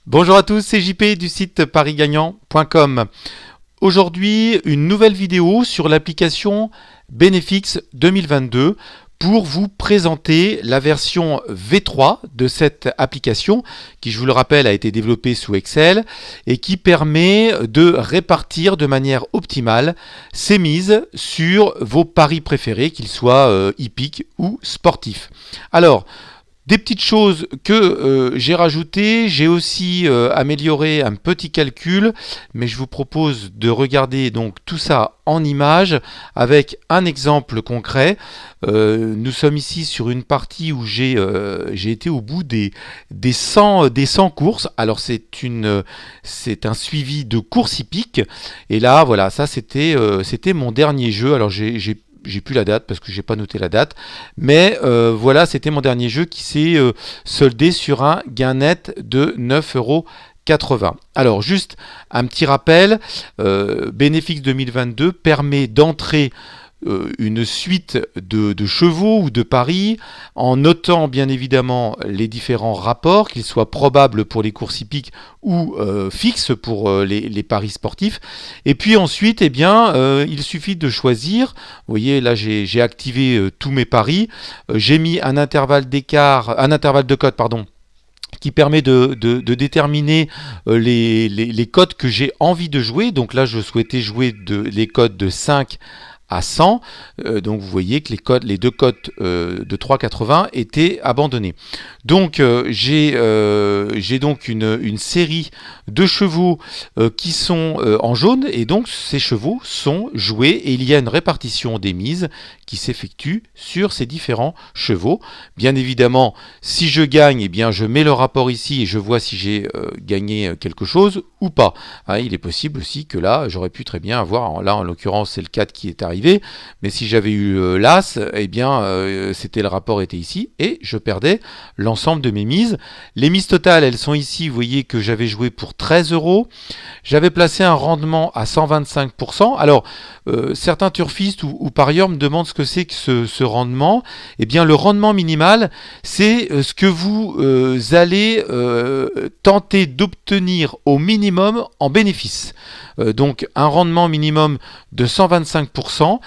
Bonjour à tous, c'est JP du site parisgagnant.com. Aujourd'hui, une nouvelle vidéo sur l'application Benefix 2022 pour vous présenter la version V3 de cette application qui, je vous le rappelle, a été développée sous Excel et qui permet de répartir de manière optimale ces mises sur vos paris préférés, qu'ils soient hippiques ou sportifs. Alors, des petites choses que j'ai rajoutées, j'ai aussi amélioré un petit calcul, mais je vous propose de regarder donc tout ça en images avec un exemple concret. Nous sommes ici sur une partie où j'ai été au bout des 100 courses. Alors c'est un suivi de courses hippiques, et là voilà, ça c'était mon dernier jeu. Alors j'ai plus la date parce que j'ai pas noté la date, mais voilà, c'était mon dernier jeu qui s'est soldé sur un gain net de 9,80 €. Alors juste un petit rappel, Benefix 2022 permet d'entrer une suite de chevaux ou de paris en notant bien évidemment les différents rapports, qu'ils soient probables pour les courses hippiques ou fixes pour les paris sportifs. Et puis ensuite, eh bien, il suffit de choisir. Vous voyez, là j'ai activé tous mes paris. J'ai mis un intervalle de cote, pardon, qui permet de déterminer les cotes que j'ai envie de jouer. Donc là, je souhaitais jouer les cotes de 5 à 100, donc vous voyez que les deux cotes de 3,80 étaient abandonnées. Donc j'ai donc une série de chevaux qui sont en jaune, et donc ces chevaux sont joués et il y a une répartition des mises qui s'effectue sur ces différents chevaux. Bien évidemment, si je gagne, eh bien je mets le rapport ici et je vois si j'ai gagné quelque chose ou pas. Il est possible aussi que là, j'aurais pu très bien avoir, là en l'occurrence c'est le 4 qui est arrivé, mais si j'avais eu l'As, eh bien le rapport était ici et je perdais l'ensemble de mes mises. Les mises totales, elles sont ici, vous voyez que j'avais joué pour 13 €. J'avais placé un rendement à 125%. Alors, certains turfistes ou parieurs me demandent ce que c'est que ce rendement. Eh bien, le rendement minimal, c'est ce que vous allez tenter d'obtenir au minimum en bénéfice. Donc, un rendement minimum de 125%,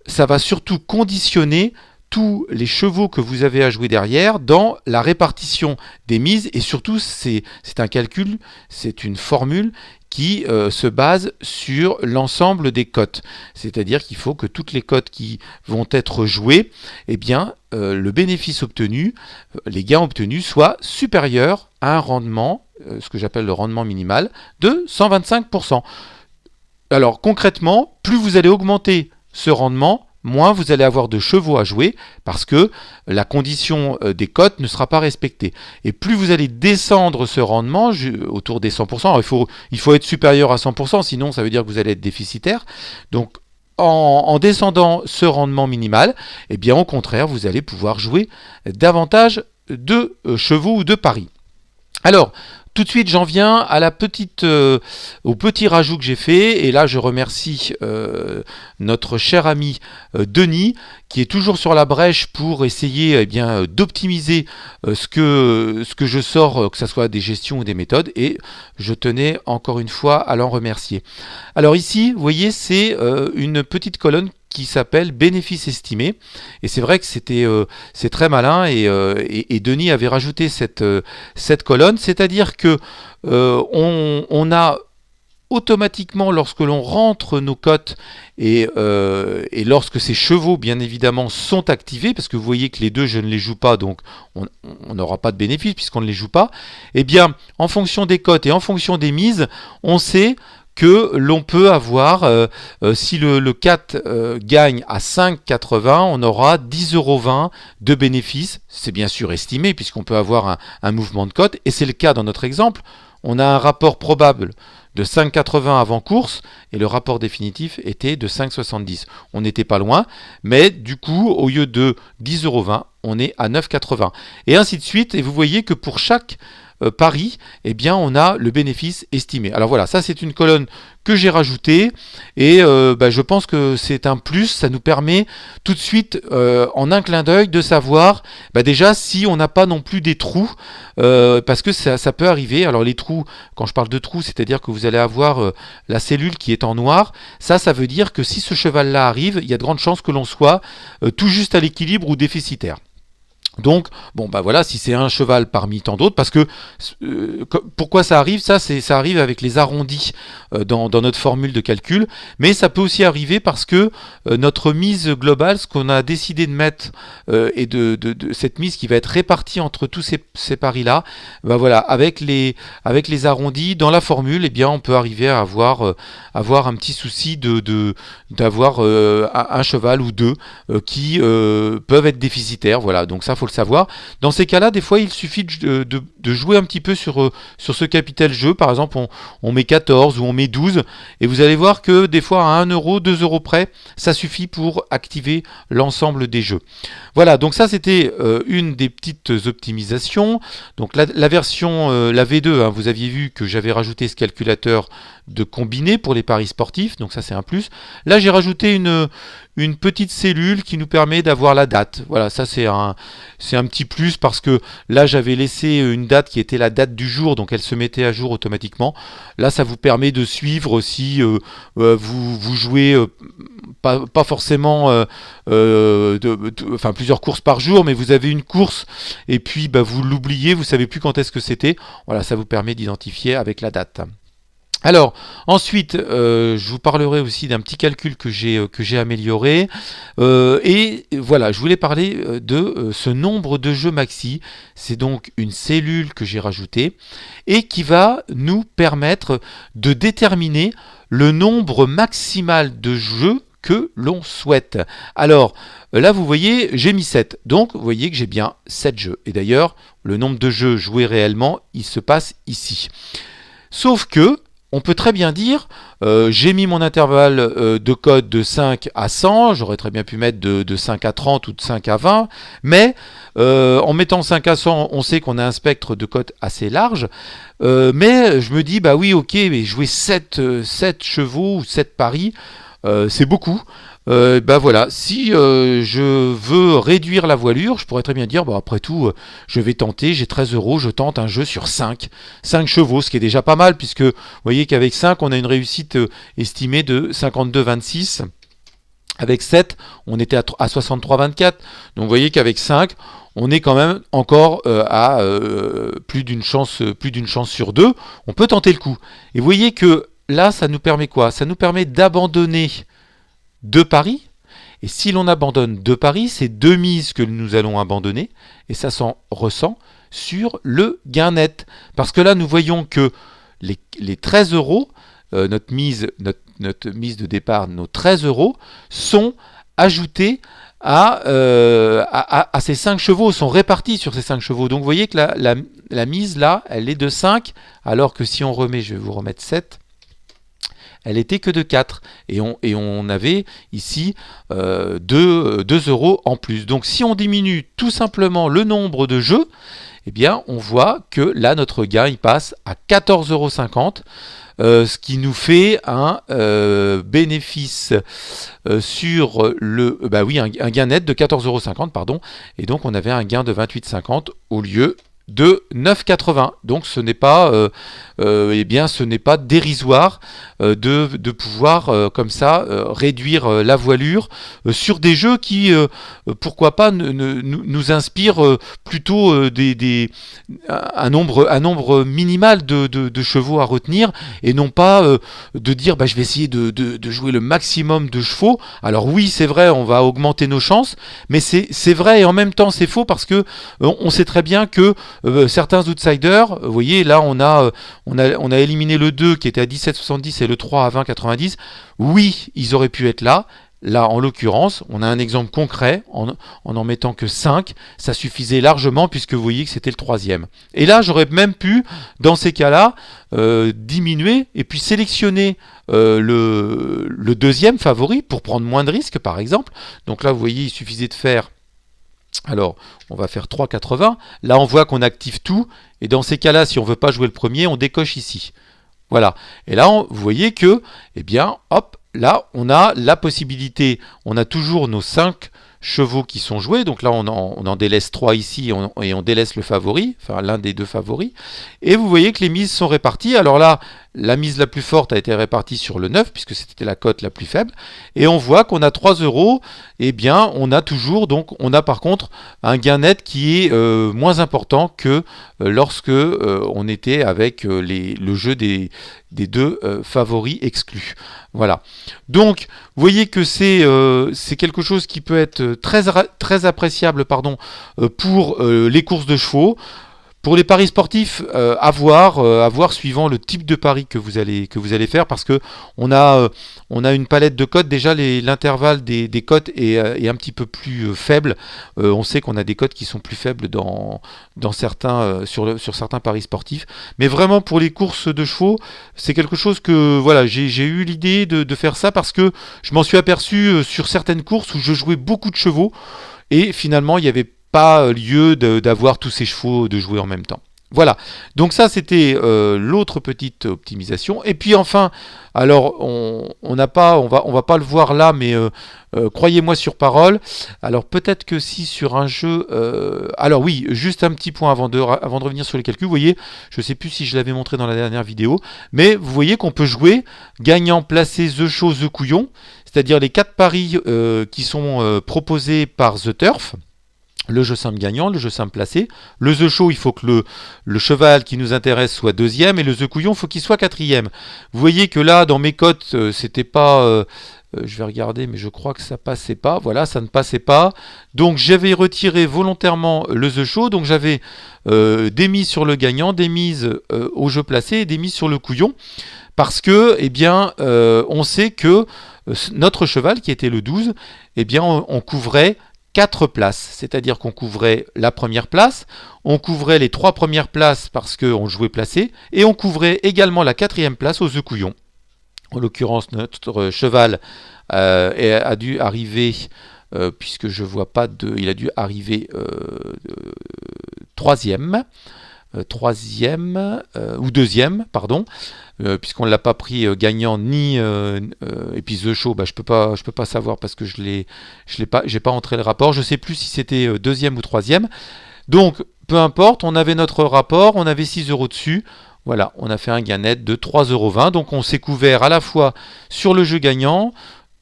ça va surtout conditionner tous les chevaux que vous avez à jouer derrière dans la répartition des mises, et surtout c'est un calcul, c'est une formule qui se base sur l'ensemble des cotes. C'est-à-dire qu'il faut que toutes les cotes qui vont être jouées, eh bien, le bénéfice obtenu, les gains obtenus soient supérieurs à un rendement, ce que j'appelle le rendement minimal, de 125%. Alors concrètement, plus vous allez augmenter ce rendement, moins vous allez avoir de chevaux à jouer parce que la condition des cotes ne sera pas respectée. Et plus vous allez descendre ce rendement autour des 100%, alors il faut être supérieur à 100%, sinon ça veut dire que vous allez être déficitaire. Donc en descendant ce rendement minimal, eh bien au contraire, vous allez pouvoir jouer davantage de chevaux ou de paris. Alors, tout de suite, j'en viens à au petit rajout que j'ai fait. Et là, je remercie notre cher ami Denis, qui est toujours sur la brèche pour essayer d'optimiser ce que je sors, que ce soit des gestions ou des méthodes. Et je tenais encore une fois à l'en remercier. Alors ici, vous voyez, c'est une petite colonne qui s'appelle bénéfice estimé, et c'est vrai que c'est très malin, et Denis avait rajouté cette colonne, c'est-à-dire que on a automatiquement, lorsque l'on rentre nos cotes et lorsque ces chevaux bien évidemment sont activés, parce que vous voyez que les deux je ne les joue pas, donc on n'aura pas de bénéfice puisqu'on ne les joue pas, et bien en fonction des cotes et en fonction des mises, on sait que l'on peut avoir, si le 4 gagne à 5,80, on aura 10,20 € de bénéfice. C'est bien sûr estimé puisqu'on peut avoir un mouvement de cote, et c'est le cas dans notre exemple. On a un rapport probable de 5,80 avant course et le rapport définitif était de 5,70. On n'était pas loin, mais du coup, au lieu de 10,20 €, on est à 9,80. Et ainsi de suite, et vous voyez que pour chaque pari, eh bien on a le bénéfice estimé. Alors voilà, ça c'est une colonne que j'ai rajoutée et je pense que c'est un plus, ça nous permet tout de suite en un clin d'œil de savoir déjà si on n'a pas non plus des trous, parce que ça peut arriver. Alors les trous, quand je parle de trous, c'est-à-dire que vous allez avoir la cellule qui est en noir, ça veut dire que si ce cheval-là arrive, il y a de grandes chances que l'on soit tout juste à l'équilibre ou déficitaire. Donc, voilà, si c'est un cheval parmi tant d'autres, parce que pourquoi ça arrive? Ça arrive avec les arrondis dans notre formule de calcul, mais ça peut aussi arriver parce que notre mise globale, ce qu'on a décidé de mettre, et de cette mise qui va être répartie entre tous ces paris-là, voilà, avec les arrondis dans la formule, eh bien, on peut arriver à avoir un petit souci d'avoir un cheval ou deux qui peuvent être déficitaires. Voilà, donc ça, faut le savoir. Dans ces cas-là, des fois, il suffit de jouer un petit peu sur ce capital jeu. Par exemple, on met 14 ou on met 12, et vous allez voir que des fois, à 1 euro, 2 euros près, ça suffit pour activer l'ensemble des jeux. Voilà, donc ça, c'était une des petites optimisations. Donc la version, la V2, hein, vous aviez vu que j'avais rajouté ce calculateur de combiné pour les paris sportifs, donc ça c'est un plus. Là j'ai rajouté une petite cellule qui nous permet d'avoir la date. Voilà, ça c'est un petit plus, parce que là j'avais laissé une date qui était la date du jour, donc elle se mettait à jour automatiquement. Là ça vous permet de suivre si vous jouez pas forcément plusieurs courses par jour, mais vous avez une course et puis vous l'oubliez, vous savez plus quand est-ce que c'était. Voilà, ça vous permet d'identifier avec la date. Alors ensuite, je vous parlerai aussi d'un petit calcul que j'ai amélioré, et voilà, je voulais parler de ce nombre de jeux maxi. C'est donc une cellule que j'ai rajoutée et qui va nous permettre de déterminer le nombre maximal de jeux que l'on souhaite. Alors là vous voyez, j'ai mis 7, donc vous voyez que j'ai bien 7 jeux, et d'ailleurs le nombre de jeux joués réellement, il se passe ici. Sauf que on peut très bien dire, j'ai mis mon intervalle de code de 5 à 100, j'aurais très bien pu mettre de 5 à 30 ou de 5 à 20, mais en mettant 5 à 100, on sait qu'on a un spectre de code assez large, mais je me dis, oui, ok, mais jouer 7 chevaux ou 7 paris, c'est beaucoup. Voilà, si je veux réduire la voilure, je pourrais très bien dire, après tout, je vais tenter, j'ai 13 euros, je tente un jeu sur 5 chevaux, ce qui est déjà pas mal, puisque vous voyez qu'avec 5, on a une réussite estimée de 52,26. Avec 7, on était à 63,24. Donc vous voyez qu'avec 5, on est quand même encore à plus d'une chance sur 2. On peut tenter le coup. Et vous voyez que là, ça nous permet quoi? Ça nous permet d'abandonner 2 paris, et si l'on abandonne 2 paris, c'est 2 mises que nous allons abandonner, et ça s'en ressent sur le gain net. Parce que là, nous voyons que les 13 euros, notre mise de départ, nos 13 euros, sont ajoutés à ces 5 chevaux, sont répartis sur ces 5 chevaux. Donc vous voyez que la mise là, elle est de 5, alors que si on remet, je vais vous remettre 7, elle était que de 4, et on avait ici 2 euros en plus. Donc si on diminue tout simplement le nombre de jeux, eh bien on voit que là notre gain il passe à 14,50 euros, ce qui nous fait un bénéfice sur le... un gain net de 14,50 euros, pardon, et donc on avait un gain de 28,50 au lieu de 9,80. Donc ce n'est pas ce n'est pas dérisoire de pouvoir comme ça réduire la voilure sur des jeux qui pourquoi pas nous inspirent plutôt un nombre minimal de chevaux à retenir, et non pas de dire je vais essayer de jouer le maximum de chevaux. Alors oui, c'est vrai, on va augmenter nos chances, mais c'est vrai et en même temps c'est faux, parce que on sait très bien que certains outsiders, vous voyez là on a éliminé le 2 qui était à 17,70 et le 3 à 20,90. Oui, ils auraient pu être là. Là, en l'occurrence, on a un exemple concret, en mettant que 5, ça suffisait largement, puisque vous voyez que c'était le 3e. Et là, j'aurais même pu, dans ces cas-là, diminuer et puis sélectionner le 2e favori pour prendre moins de risques, par exemple. Donc là, vous voyez, il suffisait de faire Alors, on va faire 3,80. Là, on voit qu'on active tout. Et dans ces cas-là, si on ne veut pas jouer le premier, on décoche ici. Voilà. Et là, vous voyez que, eh bien, hop, là, on a la possibilité. On a toujours nos 5 chevaux qui sont joués. Donc là, on en délaisse 3 ici et on délaisse le favori, enfin l'un des 2 favoris. Et vous voyez que les mises sont réparties. Alors là, la mise la plus forte a été répartie sur le 9, puisque c'était la cote la plus faible. Et on voit qu'on a 3 euros. Eh bien, on a toujours, donc on a par contre un gain net qui est moins important que lorsque on était avec le jeu des 2 favoris exclus. Voilà. Donc, vous voyez que c'est quelque chose qui peut être très appréciable pour les courses de chevaux. Pour les paris sportifs, à voir suivant le type de pari que vous allez faire, parce que on a une palette de cotes. Déjà, l'intervalle des cotes est un petit peu plus faible. On sait qu'on a des cotes qui sont plus faibles dans certains sur certains paris sportifs. Mais vraiment pour les courses de chevaux, c'est quelque chose que voilà, j'ai eu l'idée de faire ça parce que je m'en suis aperçu sur certaines courses où je jouais beaucoup de chevaux et finalement il y avait pas lieu d'avoir tous ces chevaux de jouer en même temps. Voilà, donc ça c'était l'autre petite optimisation. Et puis enfin, alors on va pas le voir là, mais croyez-moi sur parole. Alors peut-être que si sur un jeu, alors oui, juste un petit point avant de revenir sur les calculs. Vous voyez, je sais plus si je l'avais montré dans la dernière vidéo, mais vous voyez qu'on peut jouer gagnant, placé, The Show, The Couillon, c'est-à-dire les 4 paris qui sont proposés par The Turf. Le jeu simple gagnant, le jeu simple placé. Le The Show, il faut que le cheval qui nous intéresse soit 2e et le The Couillon, il faut qu'il soit 4e. Vous voyez que là, dans mes cotes, c'était pas... je vais regarder, mais je crois que ça passait pas. Voilà, ça ne passait pas. Donc j'avais retiré volontairement le The Show. Donc j'avais des mises sur le gagnant, des mises au jeu placé et des mises sur le Couillon. Parce que, eh bien, on sait que notre cheval, qui était le 12, eh bien, on couvrait 4 places, c'est-à-dire qu'on couvrait la première place, on couvrait les 3 premières places parce qu'on jouait placé, et on couvrait également la 4e place aux œufs couillons. En l'occurrence, notre cheval a dû arriver, puisque je vois pas de... Il a dû arriver 3e. Ou 2e, pardon, puisqu'on ne l'a pas pris gagnant ni et puis The Show, je peux pas savoir parce que j'ai pas entré le rapport. Je sais plus si c'était 2e ou 3e. Donc peu importe, on avait notre rapport, on avait 6 euros dessus. Voilà, on a fait un gain net de 3,20 euros. Donc on s'est couvert à la fois sur le jeu gagnant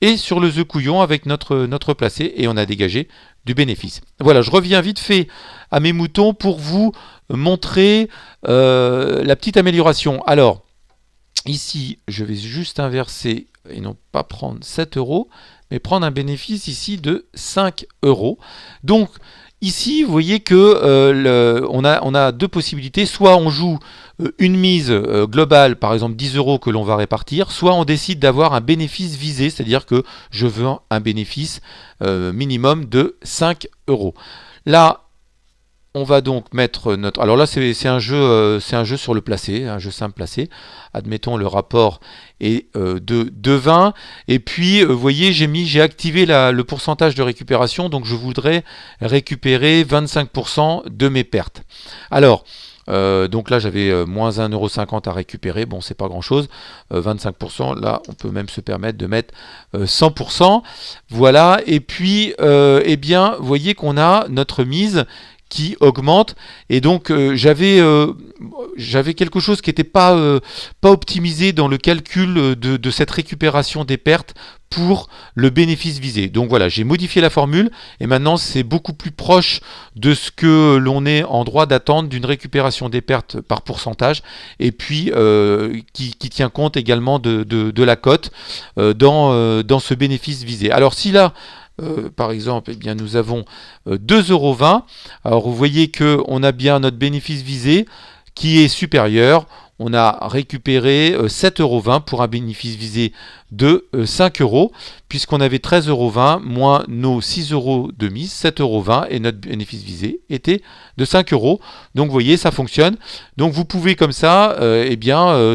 et sur le The Couillon avec notre placé, et on a dégagé du bénéfice. Voilà, je reviens vite fait à mes moutons pour vous montrer la petite amélioration. Alors, ici, je vais juste inverser et non pas prendre 7 euros, mais prendre un bénéfice ici de 5 euros. Donc, ici, vous voyez que on a 2 possibilités. Soit on joue une mise globale, par exemple 10 euros que l'on va répartir, soit on décide d'avoir un bénéfice visé, c'est-à-dire que je veux un bénéfice minimum de 5 euros. Là, on va donc mettre notre... Alors là, c'est un jeu sur le placé, un jeu simple placé. Admettons, le rapport est de 20. Et puis, vous voyez, j'ai activé le pourcentage de récupération. Donc, je voudrais récupérer 25% de mes pertes. Alors, donc là, j'avais moins 1,50 € à récupérer. Bon, c'est pas grand-chose. 25%, là, on peut même se permettre de mettre 100%. Voilà. Et puis, eh bien, vous voyez qu'on a notre mise qui augmente, et donc j'avais quelque chose qui n'était pas optimisé dans le calcul de cette récupération des pertes pour le bénéfice visé. Donc voilà, j'ai modifié la formule et maintenant c'est beaucoup plus proche de ce que l'on est en droit d'attendre d'une récupération des pertes par pourcentage, et puis qui tient compte également de la cote dans ce bénéfice visé. Alors si là, par exemple, eh bien, nous avons 2,20 €. Alors vous voyez qu'on a bien notre bénéfice visé qui est supérieur. on a récupéré 7,20 € pour un bénéfice visé de 5 €, puisqu'on avait 13,20 € moins nos 6 € de mise, 7,20 € et notre bénéfice visé était de 5 €. Donc vous voyez, ça fonctionne. Donc vous pouvez comme ça,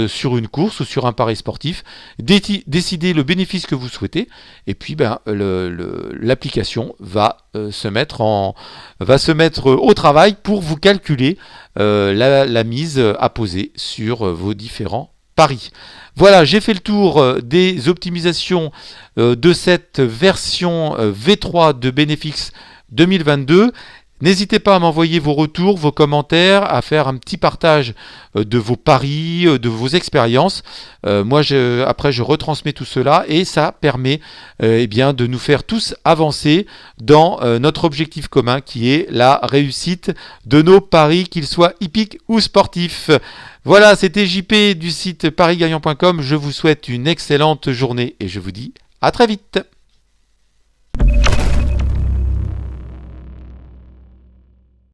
sur une course ou sur un pari sportif, décider le bénéfice que vous souhaitez, et puis l'application va se mettre au travail pour vous calculer la mise à poser sur vos différents paris. Voilà, j'ai fait le tour des optimisations de cette version V3 de Benefix 2022. N'hésitez pas à m'envoyer vos retours, vos commentaires, à faire un petit partage de vos paris, de vos expériences. Après, je retransmets tout cela et ça permet de nous faire tous avancer dans notre objectif commun qui est la réussite de nos paris, qu'ils soient hippiques ou sportifs. Voilà, c'était JP du site parisgagnant.com. Je vous souhaite une excellente journée et je vous dis à très vite.